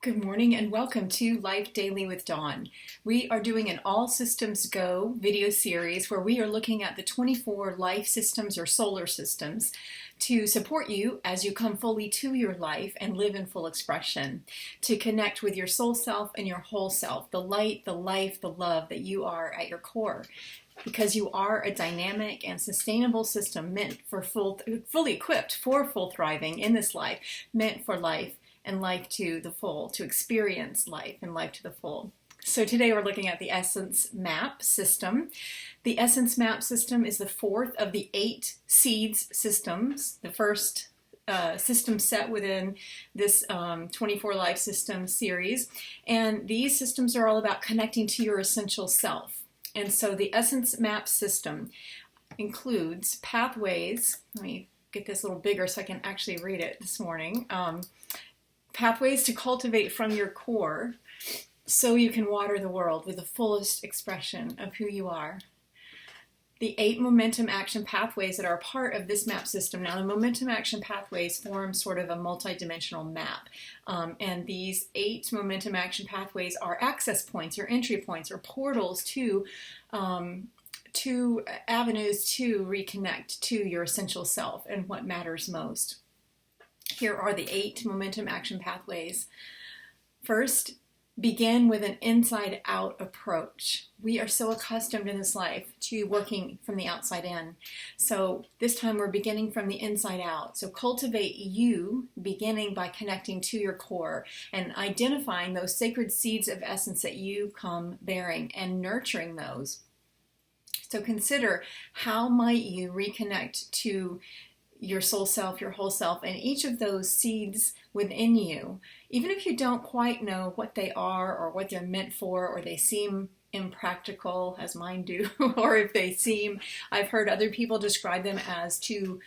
Good morning and welcome to Life Daily with Dawn. We are doing an All Systems Go video series where we are looking at the 24 life systems or solar systems to support you as you come fully to your life and live in full expression, to connect with your soul self and your whole self, the light, the life, the love that you are at your core. Because you are a dynamic and sustainable system meant for fully equipped for full thriving in this life, meant for life and life to the full, to experience life and life to the full. So today we're looking at the Essence Map system. The Essence Map system is the fourth of the 8 seeds systems, the first system set within this 24 life system series. And these systems are all about connecting to your essential self. And so the Essence Map system includes pathways. Let me get this a little bigger so I can actually read it this morning. Pathways to cultivate from your core so you can water the world with the fullest expression of who you are. The 8 momentum action pathways that are a part of this map system. Now, the momentum action pathways form sort of a multi-dimensional map. And these 8 momentum action pathways are access points or entry points or portals to avenues to reconnect to your essential self and what matters most. Here are the 8 momentum action pathways. First, begin with an inside-out approach. We are so accustomed in this life to working from the outside in. So this time we're beginning from the inside out. So cultivate you, beginning by connecting to your core and identifying those sacred seeds of essence that you come bearing and nurturing those. So consider, how might you reconnect to your soul self, your whole self, and each of those seeds within you, even if you don't quite know what they are or what they're meant for, or they seem impractical, as mine do, or if they seem, I've heard other people describe them as too,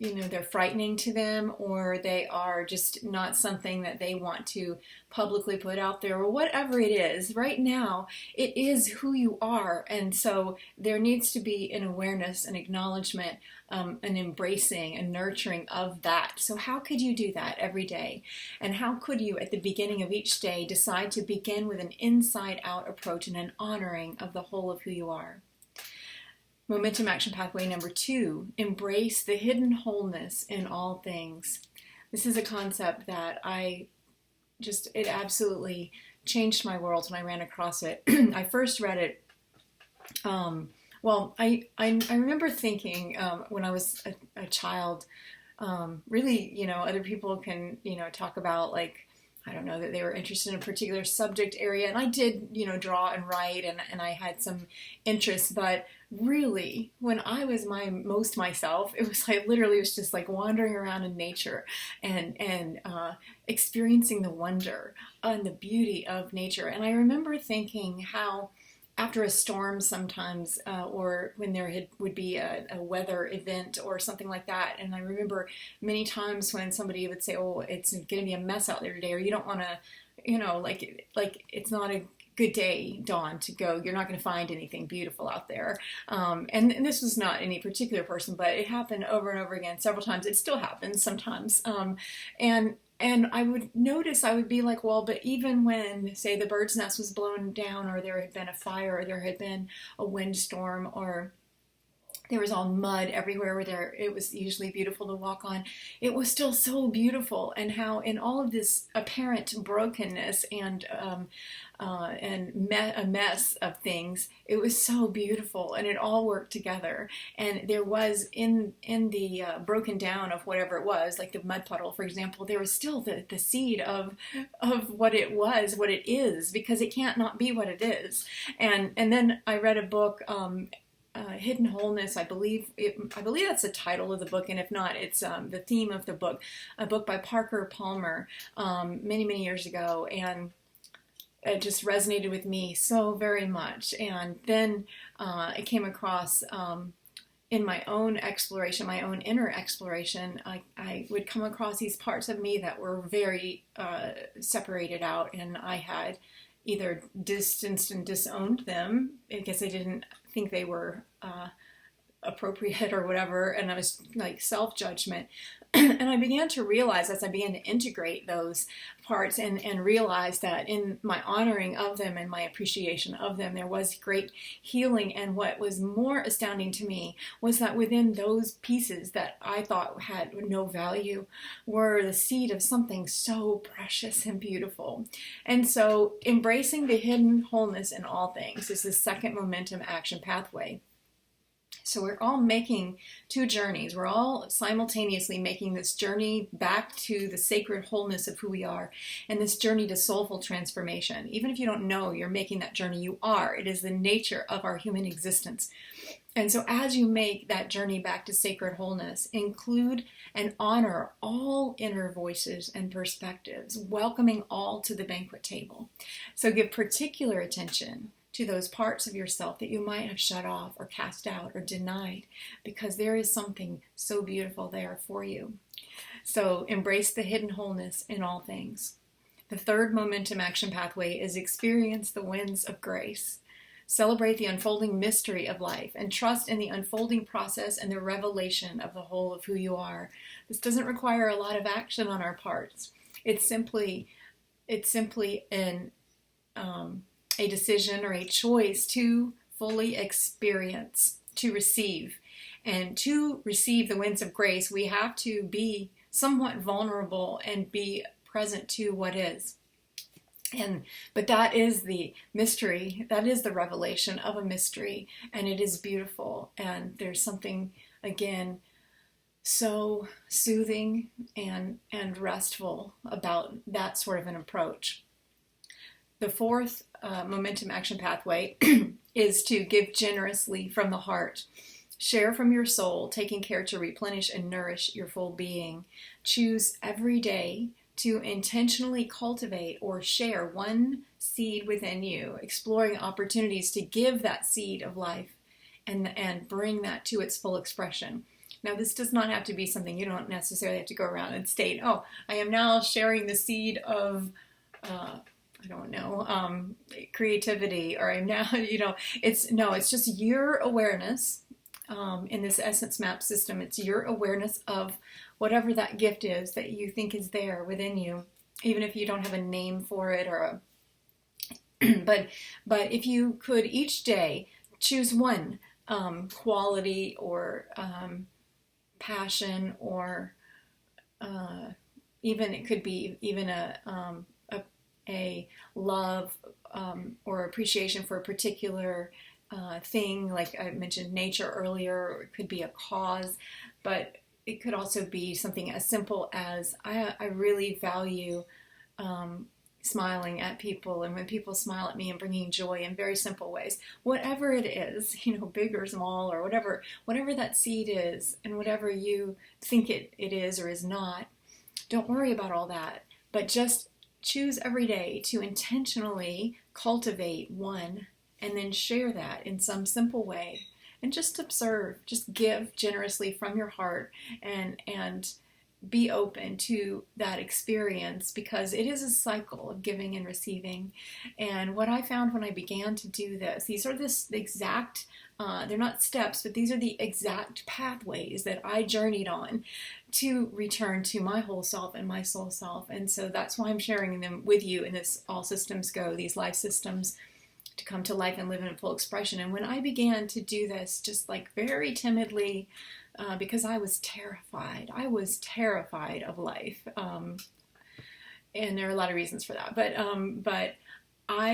they're frightening to them, or they are just not something that they want to publicly put out there, or whatever it is. Right now, it is who you are, and so there needs to be an awareness, an acknowledgement, an embracing, a nurturing of that. So how could you do that every day? And how could you, at the beginning of each day, decide to begin with an inside-out approach and an honoring of the whole of who you are? Momentum action pathway number 2, embrace the hidden wholeness in all things. This is a concept that it absolutely changed my world when I ran across it. I first read it, I remember thinking when I was a child, really, other people can, talk about, like, I don't know, that they were interested in a particular subject area, and I did, draw and write, and I had some interest, but really, when I was most myself, it was like, literally, it was just like wandering around in nature and experiencing the wonder and the beauty of nature. And I remember thinking how after a storm sometimes, or when there would be a weather event or something like that. And I remember many times when somebody would say, oh, it's going to be a mess out there today, or you don't want to, like it's not a good day, Dawn, to go. You're not going to find anything beautiful out there. And this was not any particular person, but it happened over and over again several times. It still happens sometimes. And I would notice, I would be like, well, but even when, say, the bird's nest was blown down, or there had been a fire, or there had been a windstorm, or there was all mud everywhere where it was usually beautiful to walk on, it was still so beautiful. And how in all of this apparent brokenness and a mess of things, it was so beautiful, and it all worked together. And there was in the broken down of whatever it was, like the mud puddle, for example, there was still the seed of what it was, what it is, because it can't not be what it is. And then I read a book, Hidden Wholeness, I believe that's the title of the book, and if not, it's the theme of the book, a book by Parker Palmer, many years ago, and it just resonated with me so very much. And then I came across, in my own exploration, my own inner exploration, I would come across these parts of me that were very separated out, and I had either distanced and disowned them because I didn't think they were appropriate or whatever, and I was like self-judgment. And I began to realize, as I began to integrate those parts and realize that in my honoring of them and my appreciation of them, there was great healing. And what was more astounding to me was that within those pieces that I thought had no value were the seed of something so precious and beautiful. And so embracing the hidden wholeness in all things is the second momentum action pathway. So we're all making two journeys. We're all simultaneously making this journey back to the sacred wholeness of who we are, and this journey to soulful transformation. Even if you don't know you're making that journey, you are. It is the nature of our human existence. And so as you make that journey back to sacred wholeness, include and honor all inner voices and perspectives, welcoming all to the banquet table. So give particular attention to those parts of yourself that you might have shut off or cast out or denied, because there is something so beautiful there for you. So embrace the hidden wholeness in all things. The third momentum action pathway is experience the winds of grace. Celebrate the unfolding mystery of life and trust in the unfolding process and the revelation of the whole of who you are. This doesn't require a lot of action on our parts. It's simply a decision or a choice to fully experience, to receive. And to receive the winds of grace, we have to be somewhat vulnerable and be present to what is. But that is the mystery, that is the revelation of a mystery, and it is beautiful. And there's something, again, so soothing and restful about that sort of an approach. The fourth momentum action pathway is to give generously from the heart. Share from your soul, taking care to replenish and nourish your full being. Choose every day to intentionally cultivate or share one seed within you, exploring opportunities to give that seed of life and bring that to its full expression. Now, this does not have to be something you don't necessarily have to go around and state, oh, I am now sharing the seed of creativity, or I'm now, it's just your awareness in this essence map system. It's your awareness of whatever that gift is that you think is there within you, even if you don't have a name for it but if you could each day choose one quality or passion, or even it could be even a love or appreciation for a particular thing, like I mentioned nature earlier, or it could be a cause, but it could also be something as simple as I really value smiling at people, and when people smile at me, and bringing joy in very simple ways. Whatever it is, big or small, or whatever that seed is, and whatever you think it is or is not, don't worry about all that, but just choose every day to intentionally cultivate one, and then share that in some simple way, and just observe, just give generously from your heart, and be open to that experience, because it is a cycle of giving and receiving. And what I found when I began to do this, these are the exact, they're not steps, but these are the exact pathways that I journeyed on to return to my whole self and my soul self. And so that's why I'm sharing them with you in this All Systems Go, these life systems to come to life and live in full expression. And when I began to do this, just like very timidly, because I was terrified of life. And there are a lot of reasons for that. But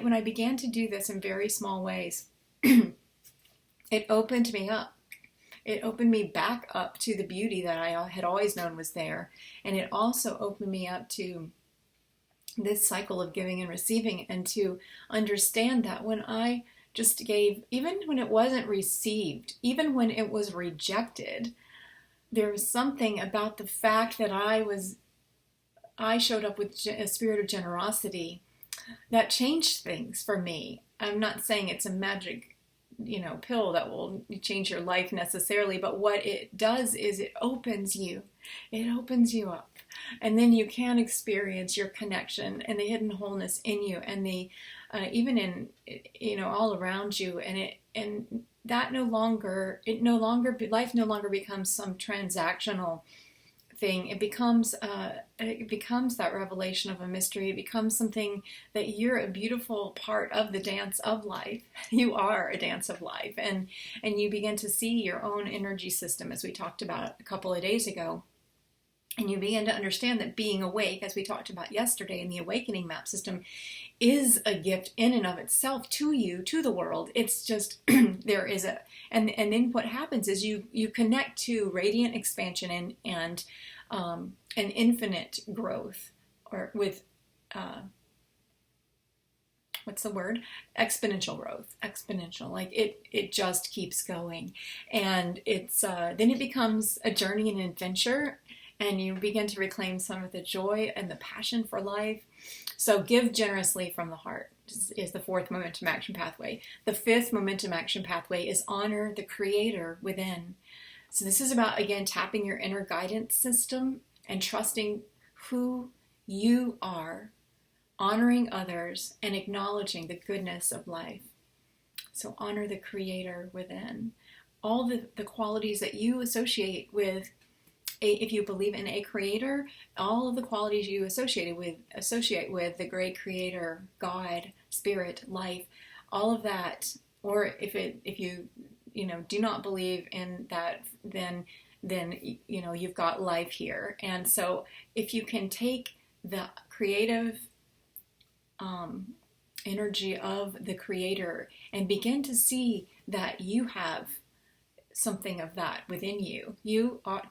when I began to do this in very small ways, it opened me up. It opened me back up to the beauty that I had always known was there. And it also opened me up to this cycle of giving and receiving, and to understand that when I just gave, even when it wasn't received, even when it was rejected, there was something about the fact that I showed up with a spirit of generosity that changed things for me. I'm not saying it's a magic, pill that will change your life necessarily, but what it does is it opens you up, and then you can experience your connection and the hidden wholeness in you, and the even in all around you, and that life no longer becomes some transactional thing. It becomes that revelation of a mystery. It becomes something that you're a beautiful part of the dance of life. You are a dance of life, and you begin to see your own energy system, as we talked about a couple of days ago. And you begin to understand that being awake, as we talked about yesterday in the awakening map system, is a gift in and of itself to you, to the world. It's just there is and then what happens is you connect to radiant expansion and an infinite growth, or with what's the word? Exponential growth. Exponential. Like it just keeps going, and it's then it becomes a journey and an adventure. And you begin to reclaim some of the joy and the passion for life. So give generously from the heart is the fourth momentum action pathway. The fifth momentum action pathway is honor the creator within. So this is about, again, tapping your inner guidance system and trusting who you are, honoring others, and acknowledging the goodness of life. So honor the creator within. All the qualities that you associate with, if you believe in a creator, all of the qualities you associate with the great creator, God, spirit, life, all of that. Or if you do not believe in that, then you've got life here. And so if you can take the creative energy of the creator and begin to see that you have something of that within you. You are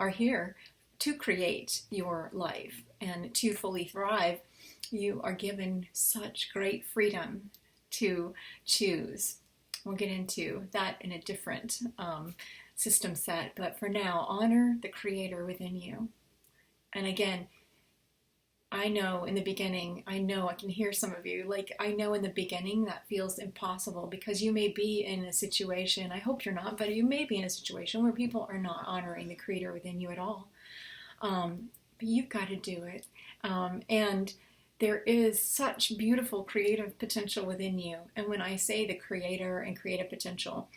here to create your life and to fully thrive. You are given such great freedom to choose. We'll get into that in a different system set, but for now, honor the creator within you. And again, I know in the beginning, I can hear some of you, I know in the beginning that feels impossible, because you may be in a situation, I hope you're not, but you may be in a situation where people are not honoring the creator within you at all. But you've got to do it. And there is such beautiful creative potential within you. And when I say the creator and creative potential,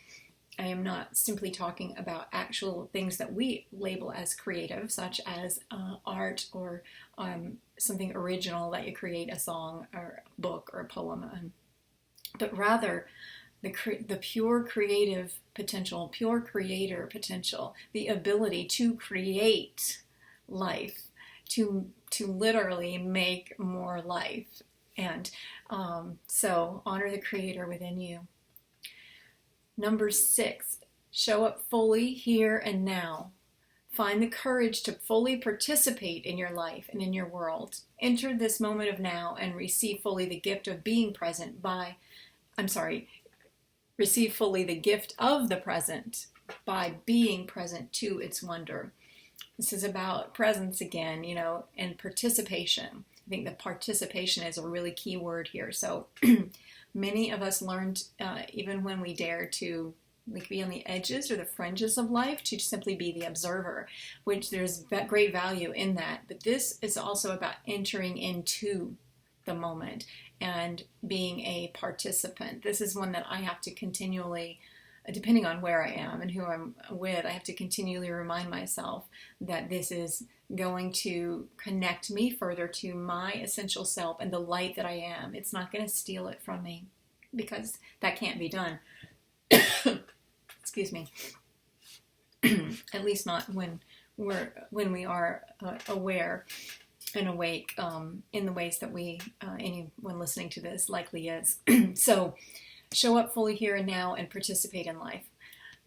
I am not simply talking about actual things that we label as creative, such as art or something original that you create, a song or a book or a poem, but rather the pure creative potential, pure creator potential, the ability to create life, to literally make more life. And so honor the creator within you. Number 6, show up fully here and now. Find the courage to fully participate in your life and in your world. Enter this moment of now and receive fully the gift of being present receive fully the gift of the present by being present to its wonder. This is about presence again, and participation. I think the participation is a really key word here. So many of us learned, even when we dare to be on the edges or the fringes of life, to simply be the observer, which there's great value in that. But this is also about entering into the moment and being a participant. This is one that I have to continually, depending on where I am and who I'm with, I have to continually remind myself that this is going to connect me further to my essential self and the light that I am. It's not going to steal it from me, because that can't be done. Excuse me. At least not when we are aware and awake in the ways that anyone listening to this likely is. So show up fully here and now and participate in life.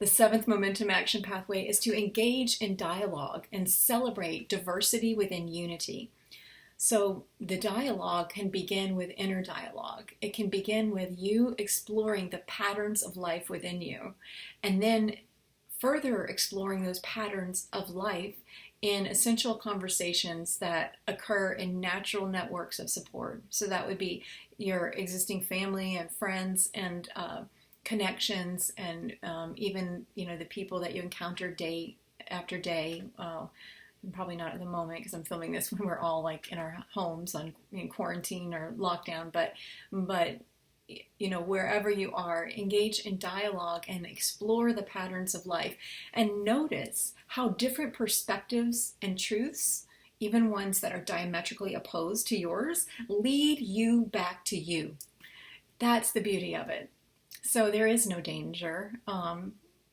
The 7th momentum action pathway is to engage in dialogue and celebrate diversity within unity. So the dialogue can begin with inner dialogue. It can begin with you exploring the patterns of life within you, and then further exploring those patterns of life in essential conversations that occur in natural networks of support. So that would be your existing family and friends and connections, and even the people that you encounter day after day. Probably not at the moment, because I'm filming this when we're all in our homes in quarantine or lockdown, but wherever you are, engage in dialogue and explore the patterns of life, and notice how different perspectives and truths, even ones that are diametrically opposed to yours, lead you back to you. That's the beauty of it. So there is no danger.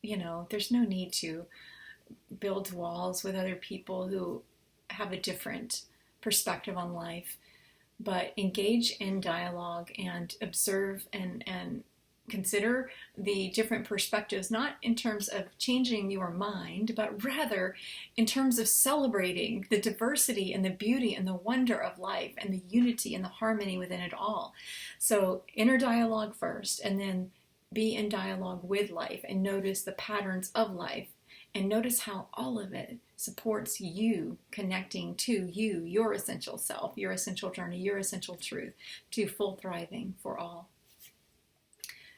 There's no need to build walls with other people who have a different perspective on life, but engage in dialogue and observe and consider the different perspectives, not in terms of changing your mind, but rather in terms of celebrating the diversity and the beauty and the wonder of life and the unity and the harmony within it all. So inner dialogue first, and then be in dialogue with life and notice the patterns of life, and notice how all of it supports you connecting to you, your essential self, your essential journey, your essential truth, to full thriving for all.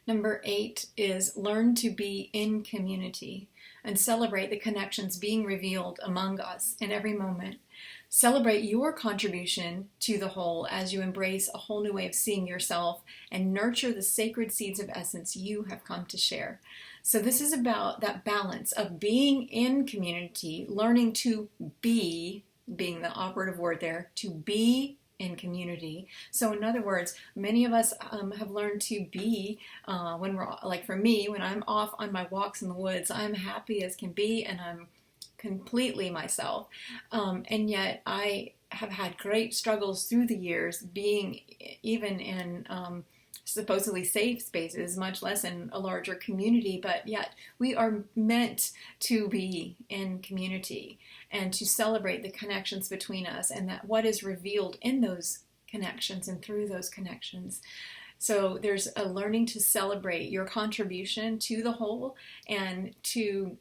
Number 8 is learn to be in community and celebrate the connections being revealed among us in every moment. Celebrate your contribution to the whole as you embrace a whole new way of seeing yourself and nurture the sacred seeds of essence you have come to share. So this is about that balance of being in community, learning to be, being the operative word there, to be in community. So in other words, many of us have learned to be, when we're, like for me, when I'm off on my walks in the woods, I'm happy as can be and I'm completely myself. And yet I have had great struggles through the years being even in supposedly safe spaces, much less in a larger community, but yet we are meant to be in community and to celebrate the connections between us and that what is revealed in those connections and through those connections. So there's a learning to celebrate your contribution to the whole and to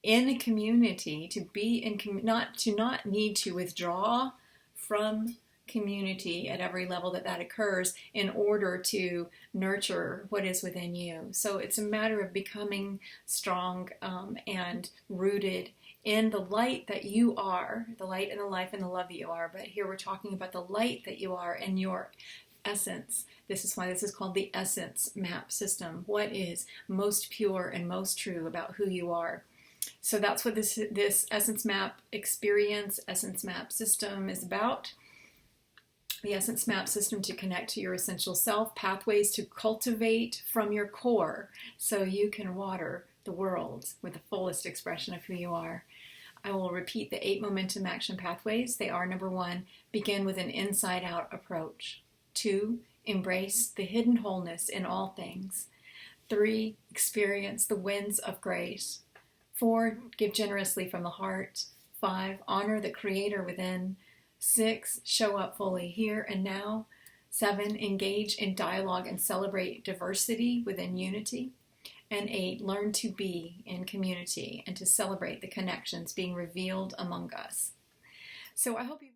in community, to be in not need to withdraw from community at every level that occurs in order to nurture what is within you. So it's a matter of becoming strong and rooted in the light that you are, the light and the life and the love that you are. But here we're talking about the light that you are and your essence. This is why this is called the essence map system. What is most pure and most true about who you are? So that's what this essence map experience, essence map system is about. The essence map system to connect to your essential self, pathways to cultivate from your core so you can water the world with the fullest expression of who you are. I will repeat the 8 momentum action pathways. They are: number 1, begin with an inside-out approach. 2, embrace the hidden wholeness in all things. 3, experience the winds of grace. 4, give generously from the heart. 5, honor the creator within. 6, show up fully here and now. 7, engage in dialogue and celebrate diversity within unity. And 8, learn to be in community and to celebrate the connections being revealed among us. So I hope you